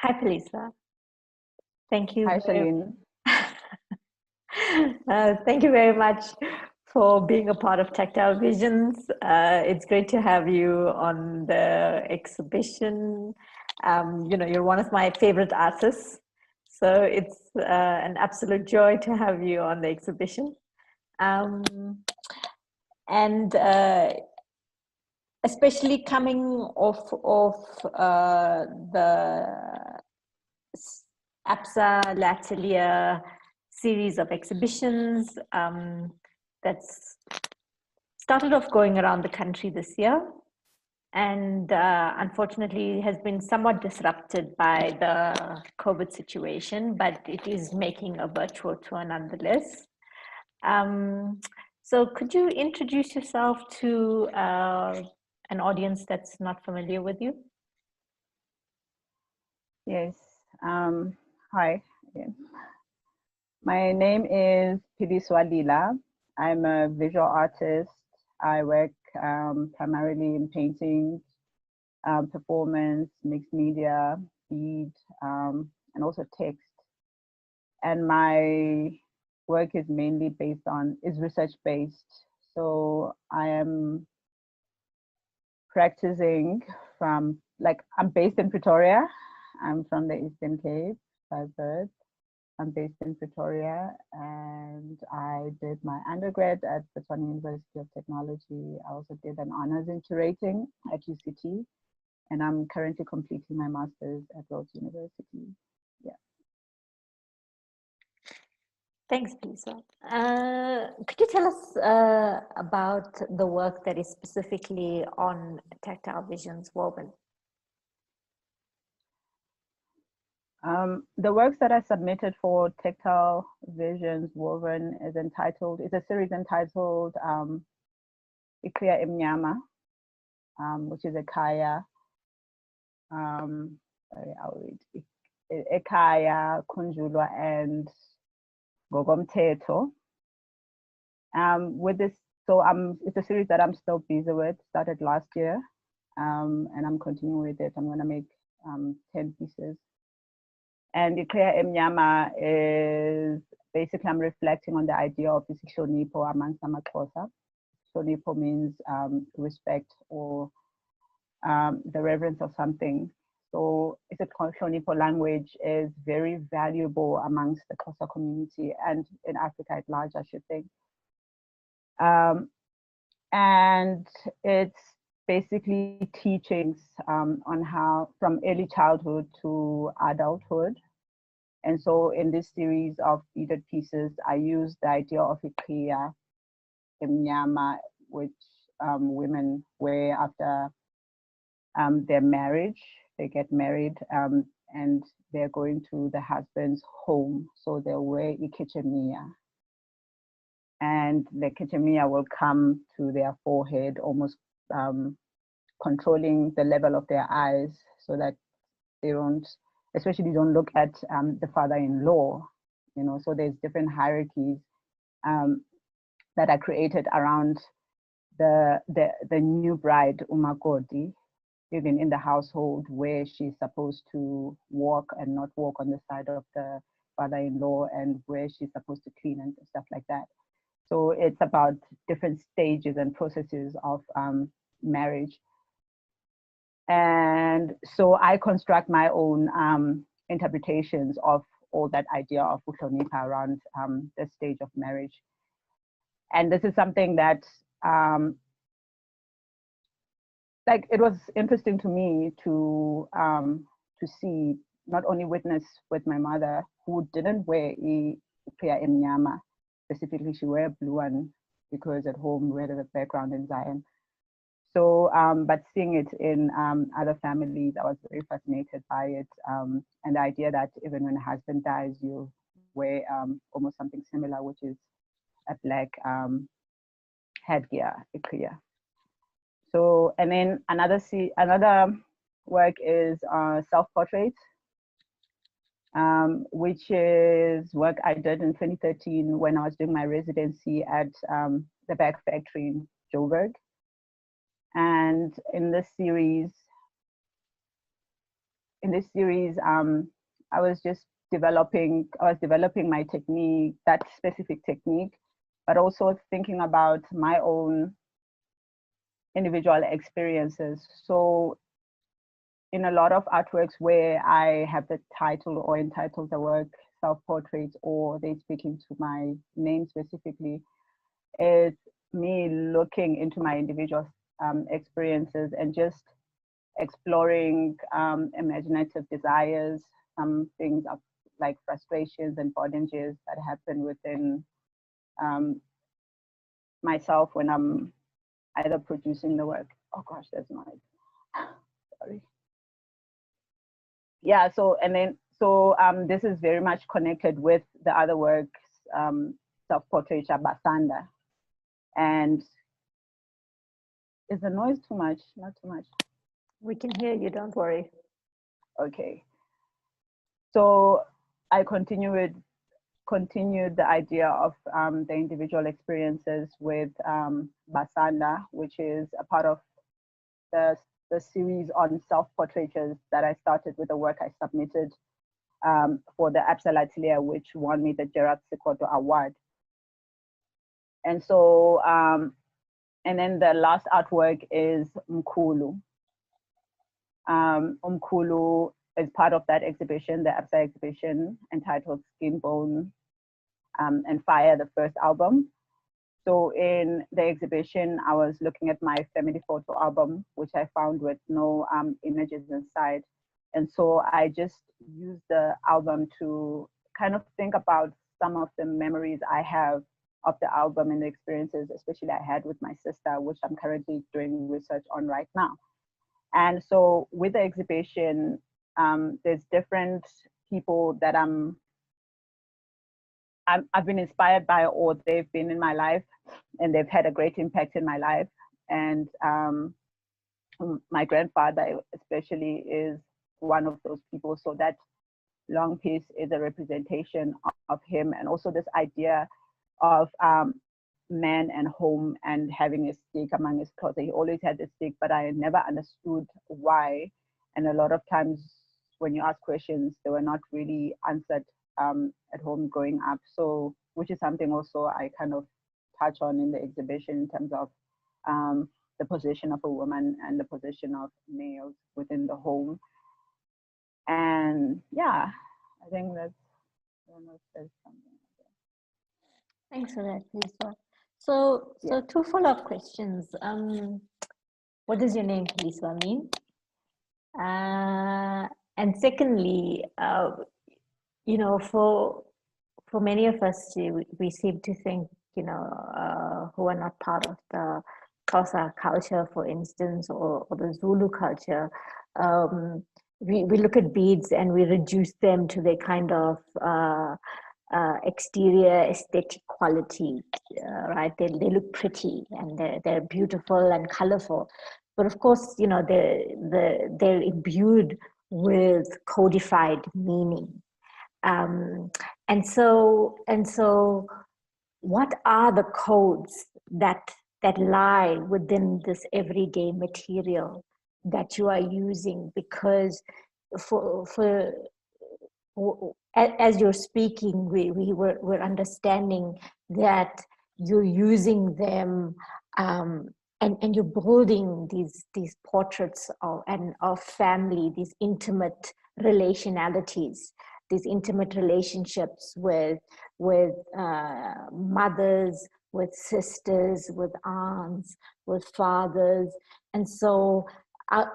Hi, Philiswa. Thank you. Hi, Sharlene. Thank you very much for being a part of Tactile Visions. It's great to have you on the exhibition. You're one of my favorite artists, so it's an absolute joy to have you on the exhibition. And especially coming off of the APSA L'Atelier series of exhibitions that's started off going around the country this year, and unfortunately has been somewhat disrupted by the COVID situation, but it is making a virtual tour nonetheless. So could you introduce yourself to an audience that's not familiar with you? Yes. Hi again. My name is Philiswa Lila. I'm a visual artist. I work primarily in painting, performance, mixed media, bead, and also text. And my work is mainly research-based. So I am practicing from, I'm based in Pretoria. I'm from the Eastern Cape by birth. I'm based in Pretoria, and I did my undergrad at the University of Technology. I also did an honors in curating at UCT, and I'm currently completing my master's at Rhodes University. Yeah. Thanks, Lisa. Could you tell us about the work that is specifically on Tactile Visions-Woven? The works that I submitted for Tactile Visions-Woven is a series entitled Ikria Emnyama, which is a kaya. Sorry, I'll read. Ekaya, Kunjulwa, and Gogomteto. With this, it's a series that I'm still busy with. Started last year, and I'm continuing with it. I'm going to make 10 pieces. And Ikria Emnyama is basically, I'm reflecting on the idea of Shonipo amongst Amaxhosa. Shonipo means respect or the reverence of something. So it's a Shonipo language is very valuable amongst the Xhosa community and in Africa at large, I should think. And it's basically teachings on how from early childhood to adulthood. And so in this series of beaded pieces, I use the idea of Ikria Emnyama, which women wear after their marriage. They get married and they're going to the husband's home. So they'll wear Ikechemia. And the Ikechemia will come to their forehead, almost controlling the level of their eyes so that they especially don't look at the father-in-law, so there's different hierarchies that are created around the new bride, Umakoti, even in the household where she's supposed to walk and not walk on the side of the father-in-law and where she's supposed to clean and stuff like that. So it's about different stages and processes of marriage. And so I construct my own interpretations of all that idea of uhlonipha around the stage of marriage. And this is something that, it was interesting to me to see, not only witness with my mother, who didn't wear Ikria Emnyama. Specifically, she wore a blue one because at home we had a background in Zion. So, but seeing it in other families, I was very fascinated by it. And the idea that even when a husband dies, you wear almost something similar, which is a black headgear, Ikria. So, and then another work is self-portrait, which is work I did in 2013 when I was doing my residency at the Bag Factory in Joburg. And in this series, in this series, I was developing my technique, that specific technique, but also thinking about my own individual experiences. So in a lot of artworks where I have the title or entitled the work self-portrait, or they speaking to my name specifically, it's me looking into my individual experiences and just exploring imaginative desires, some things of, like frustrations and bondages that happen within myself when I'm either producing the work. Oh gosh, there's noise. Sorry. Yeah, so this is very much connected with the other works, self-portrait Basanda. And is the noise too much? Not too much. We can hear you, don't worry. Okay. So I continued the idea of the individual experiences with Basanda, which is a part of the series on self-portraitures that I started with the work I submitted for the Absa Atelier, which won me the Gerard Sekoto Award. And so, and then the last artwork is Mkulu. Mkulu is part of that exhibition, the Absa exhibition, entitled Skin, Bone, and Fire, the first album. So in the exhibition, I was looking at my family photo album, which I found with no images inside. And so I just used the album to kind of think about some of the memories I have of the album and the experiences, especially I had with my sister, which I'm currently doing research on right now. And so with the exhibition, there's different people that I've been inspired by, or they've been in my life and they've had a great impact in my life. And my grandfather especially is one of those people. So that long piece is a representation of him, and also this idea of man and home and having a stick among his clothes. He always had a stick, but I never understood why. And a lot of times when you ask questions, they were not really answered at home growing up. So, which is something also I kind of touch on in the exhibition in terms of the position of a woman and the position of males within the home. And yeah, I think that's, I don't know if there's something. Thanks for that, Philiswa. So two follow-up questions. What does your name, Philiswa, mean? And secondly, you know, for many of us, we seem to think, you know, who are not part of the Xhosa culture, for instance, or the Zulu culture, we look at beads and we reduce them to their kind of exterior aesthetic quality, right? They look pretty and they're beautiful and colorful, but of course, you know, they're imbued with codified meaning. And so, what are the codes that lie within this everyday material that you are using? Because as you're speaking, we're understanding that you're using them, and you're building these portraits of family, these intimate relationalities, these intimate relationships with mothers, with sisters, with aunts, with fathers. And so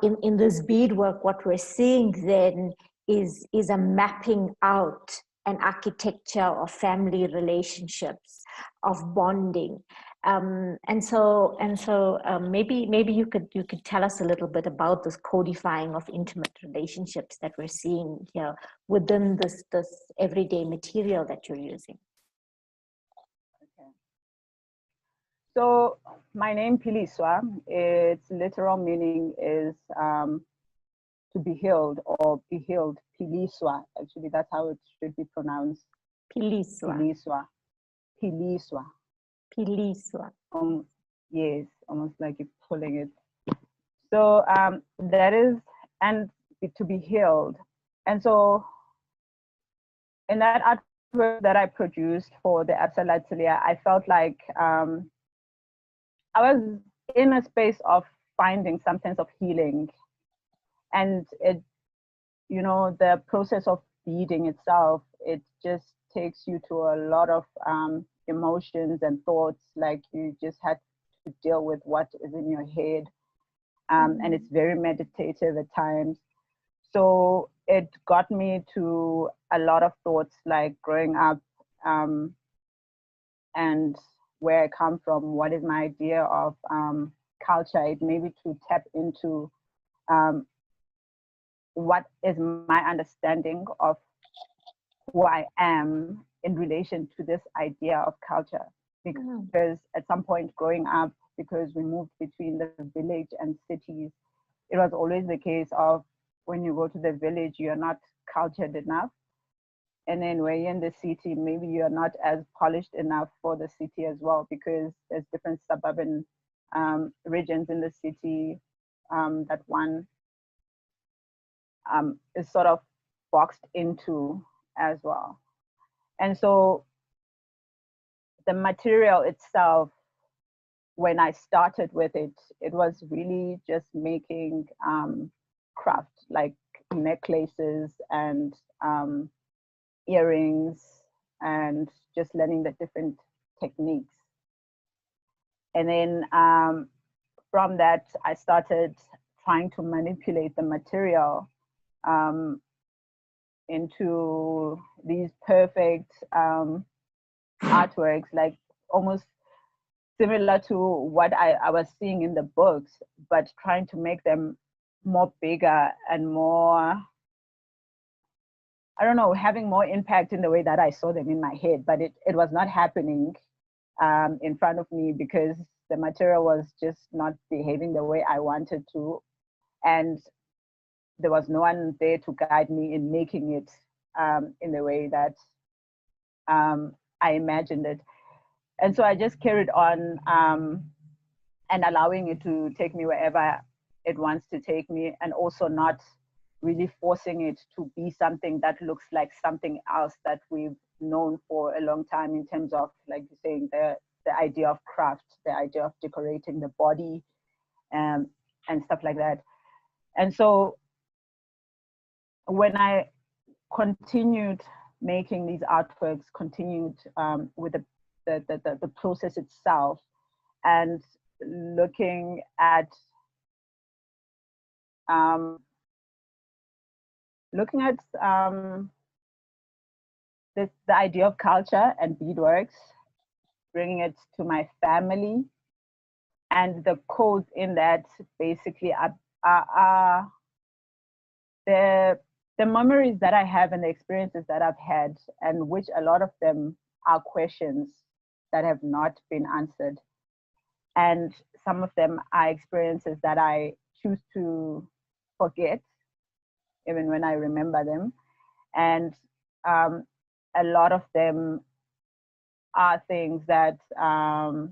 in this beadwork, what we're seeing then is a mapping out an architecture of family relationships, of bonding. And so maybe you could tell us a little bit about this codifying of intimate relationships that we're seeing here within this everyday material that you're using. Okay. So my name Philiswa, its literal meaning is to be healed or be healed. Philiswa, actually that's how it should be pronounced. Philiswa. Philiswa. Philiswa. Philiswa. Yes, almost like you're pulling it. So that is, and to be healed. And so in that artwork that I produced for the Atelier, I felt like I was in a space of finding some sense of healing. And it, you know, the process of beading itself, it just takes you to a lot of emotions and thoughts, like you just had to deal with what is in your head. And it's very meditative at times. So it got me to a lot of thoughts, like growing up and where I come from, what is my idea of culture. It made me to tap into what is my understanding of who I am in relation to this idea of culture. Because at some point growing up, because we moved between the village and cities, it was always the case of when you go to the village, you're not cultured enough. And then when you're in the city, maybe you're not as polished enough for the city as well, because there's different suburban regions in the city that one is sort of boxed into as well. And so the material itself, when I started with it, it was really just making craft, like necklaces and earrings, and just learning the different techniques. And then from that, I started trying to manipulate the material into these perfect artworks, like almost similar to what I was seeing in the books, but trying to make them more bigger and more, I don't know, having more impact in the way that I saw them in my head, but it was not happening in front of me because the material was just not behaving the way I wanted to. And there was no one there to guide me in making it in the way that I imagined it. And so I just carried on and allowing it to take me wherever it wants to take me, and also not really forcing it to be something that looks like something else that we've known for a long time, in terms of, like you're saying, the idea of craft, the idea of decorating the body and stuff like that. And so when I continued making these artworks, continued with the process itself, and looking at the idea of culture and beadworks, bringing it to my family, and the codes in that basically are the memories that I have and the experiences that I've had, and which a lot of them are questions that have not been answered. And some of them are experiences that I choose to forget, even when I remember them. And a lot of them are things that are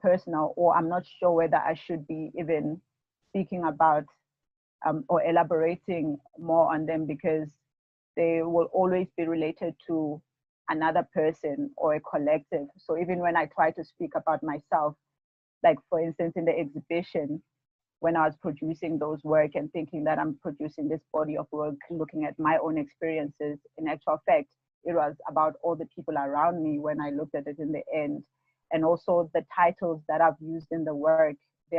personal, or I'm not sure whether I should be even speaking about or elaborating more on them, because they will always be related to another person or a collective. So even when I try to speak about myself, like for instance, in the exhibition, when I was producing those work and thinking that I'm producing this body of work, looking at my own experiences, in actual fact, it was about all the people around me when I looked at it in the end. And also the titles that I've used in the work, they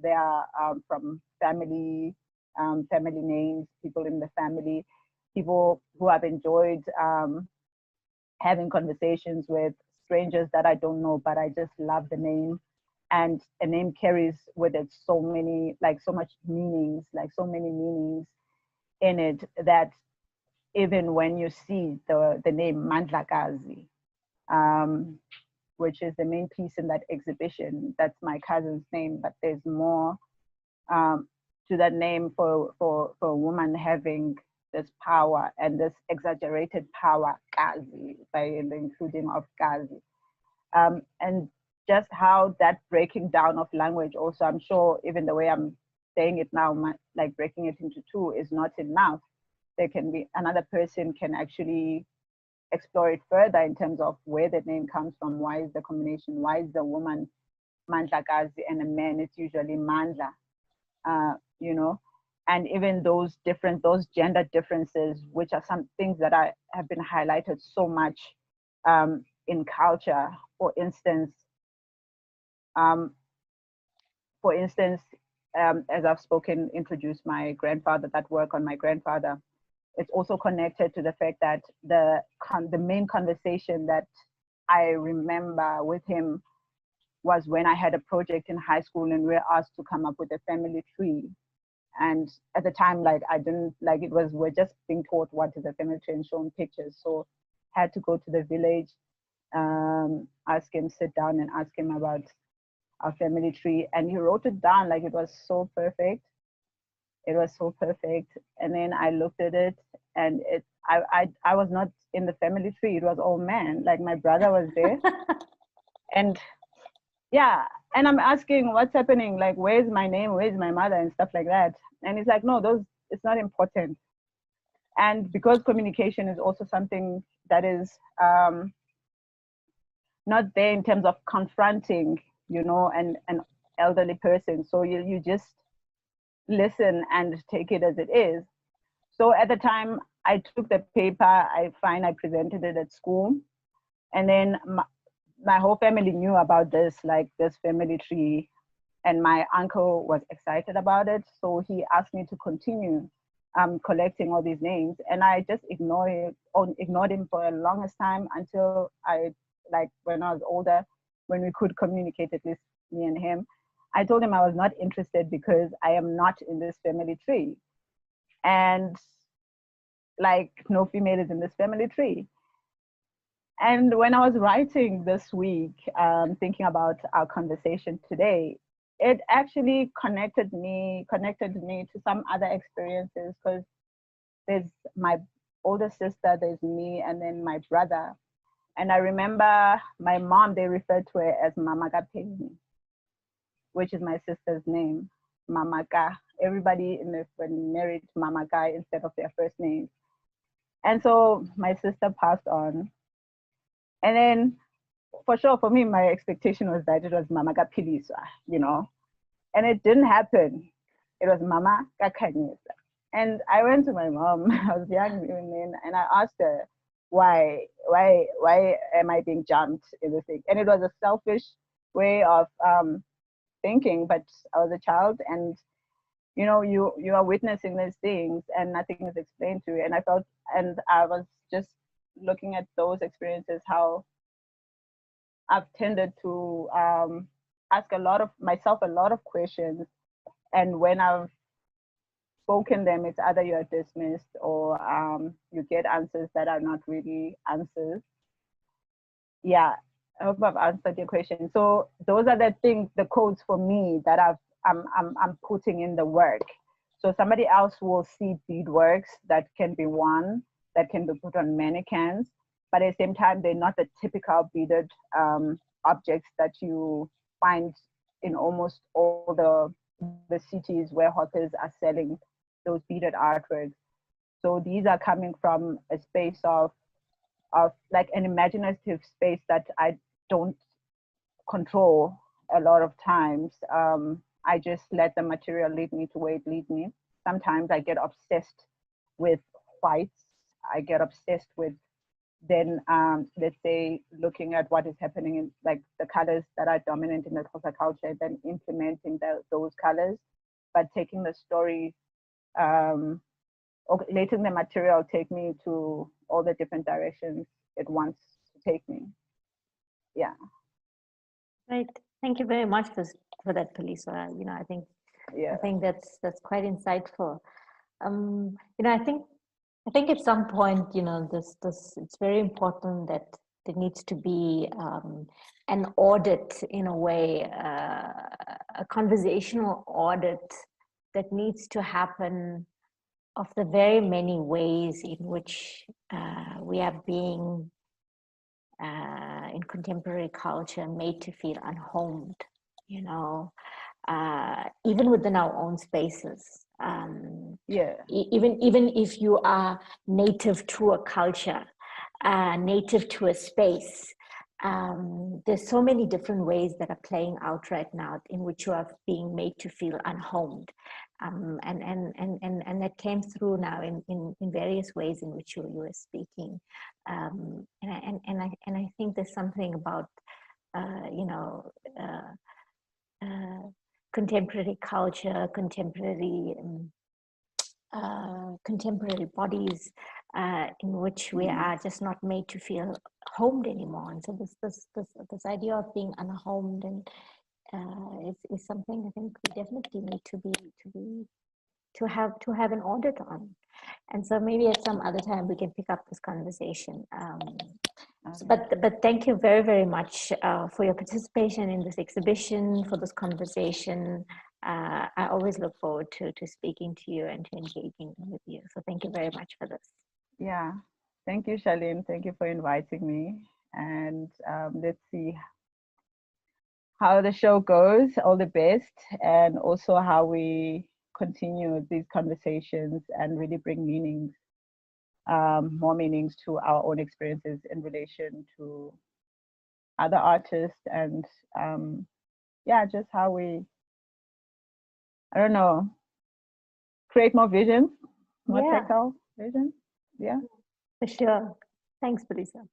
are from family names, people in the family, people who I've enjoyed having conversations with, strangers that I don't know, but I just love the name. And a name carries with it so many, like so much meanings, like so many meanings in it, that even when you see the name Mandlakazi, which is the main piece in that exhibition, that's my cousin's name, but there's more to that name for a woman having this power, and this exaggerated power, Kazi, by the including of Kazi. And just how that breaking down of language also, I'm sure even the way I'm saying it now, like breaking it into two, is not enough. There can be another person can actually explore it further in terms of where the name comes from. Why is the combination? Why is the woman Mandlakazi and a man it's usually Mandla? You know, and even those gender differences, which are some things that have been highlighted so much in culture. For instance, as I've introduced my grandfather, that work on my grandfather, it's also connected to the fact that the main conversation that I remember with him was when I had a project in high school and we were asked to come up with a family tree. And at the time, like we're just being taught what is a family tree and shown pictures. So had to go to the village, sit down and ask him about our family tree. And he wrote it down like it was so perfect. It was so perfect. And then I looked at it and I was not in the family tree. It was all men, like my brother was there. And yeah, and I'm asking what's happening, like where's my name, where's my mother and stuff like that. And it's like, no, it's not important. And because communication is also something that is not there in terms of confronting, you know, an elderly person. So you just listen and take it as it is. So at the time I took the paper, I presented it at school. And then my whole family knew about this family tree, and my uncle was excited about it. So he asked me to continue collecting all these names, and I just ignored him for the longest time until when I was older, when we could communicate, at least me and him. I told him I was not interested because I am not in this family tree, and like no female is in this family tree. And when I was writing this week, thinking about our conversation today, it actually connected me to some other experiences, because there's my older sister, there's me, and then my brother. And I remember my mom, they referred to her as Mamaka Peni, which is my sister's name, Mamaka. Everybody when married Mamaka instead of their first name. And so my sister passed on. And then for sure, for me, my expectation was that it was Mamaka Philiswa, you know, and it didn't happen. It was Mama Kakanyisa. And I went to my mom, I was young then, and I asked her, why am I being jumped in this thing? And it was a selfish way of thinking, but I was a child, and you know, you are witnessing these things and nothing is explained to you. And I was just looking at those experiences, how I've tended to ask myself a lot of questions, and when I've spoken them, it's either you're dismissed or you get answers that are not really answers. Yeah, I hope I've answered your question. So those are the things, the codes for me that I'm putting in the work. So somebody else will see beadworks that can be worn, that can be put on mannequins, but at the same time, they're not the typical beaded objects that you find in almost all the cities where hawkers are selling those beaded artworks. So these are coming from a space of like an imaginative space that I don't control a lot of times. I just let the material lead me to where it leads me. Sometimes I get obsessed with whites. I get obsessed with then, let's say, looking at what is happening in like the colors that are dominant in the Xhosa culture, then implementing those colors, but taking the story, or letting the material take me to all the different directions it wants to take me. Yeah. Right. Thank you very much for that, Philiswa. You know, I think that's quite insightful. You know, I think at some point, you know, it's very important that there needs to be an audit, in a way, a conversational audit that needs to happen of the very many ways in which we are being in contemporary culture made to feel unhomed, you know. even within our own spaces. Even if you are native to a culture, native to a space, there's so many different ways that are playing out right now in which you are being made to feel unhomed. And that came through now in various ways in which you were speaking. And I think there's something about, contemporary culture, contemporary bodies in which we are just not made to feel homed anymore. And so this idea of being unhomed and is something I think we definitely need to have an audit on. And so maybe at some other time we can pick up this conversation. But thank you very, very much for your participation in this exhibition, for this conversation. I always look forward to speaking to you and to engaging with you. So thank you very much for this. Yeah, thank you, Sharlene. Thank you for inviting me. And let's see how the show goes. All the best, and also how we continue these conversations and really bring meanings, more meanings to our own experiences in relation to other artists, and yeah, just how we, I don't know, create more visions, more tactile visions. Yeah, for sure. Thanks, Philiswa.